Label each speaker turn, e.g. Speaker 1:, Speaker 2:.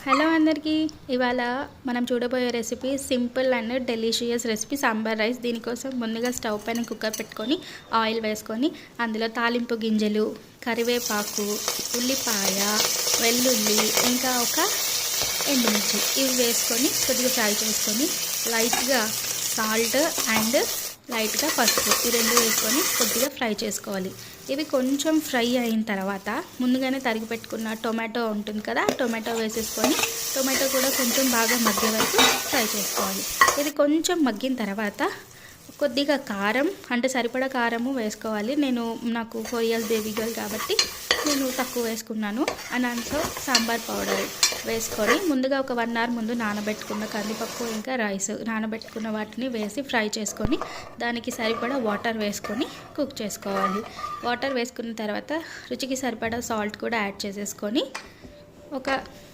Speaker 1: Hello అందరికీ, ఇవాళ మనం చూడబోయే recipe simple and delicious recipe sambar rice. దీనికోసం ముందుగా స్టవ్ పైన కుక్కర్ పెట్టుకొని ఆయిల్ వేసుకొని అందులో తాలింపు గింజలు, కరివేపాకు, ఉల్లిపాయ, వెల్లుల్లి, ఇంకా ఒక ఎండుమిర్చి ఇవి వేసుకొని కొద్దిగా ఫ్రై చేసుకొని లైట్గా సాల్ట్ అండ్ లైట్గా పసుపు ఈ రెండు వేసుకొని కొద్దిగా ఫ్రై చేసుకోవాలి. ఇవి కొంచెం ఫ్రై అయిన తర్వాత ముందుగానే తరిగి పెట్టుకున్న టొమాటో ఉంటుంది కదా, టొమాటో వేసేసుకొని టొమాటో కూడా కొంచెం బాగా మగ్గే వరకు ఫ్రై చేసుకోవాలి. ఇది కొంచెం మగ్గిన తర్వాత కొద్దిగా కారం, అంటే సరిపడా కారము వేసుకోవాలి. నాకు 4 years బేబీ గర్ల్ కాబట్టి నేను తక్కువ వేసుకున్నాను. దాంట్లో సాంబార్ పౌడర్ వేసుకొని ముందుగా ఒక 1 hour ముందు నానబెట్టుకున్న కందిపప్పు ఇంకా రైస్ నానబెట్టుకున్న వాటిని వేసి ఫ్రై చేసుకొని దానికి సరిపడా వాటర్ వేసుకొని కుక్ చేసుకోవాలి. వాటర్ వేసుకున్న తర్వాత రుచికి సరిపడా సాల్ట్ కూడా యాడ్ చేసేసుకొని ఒక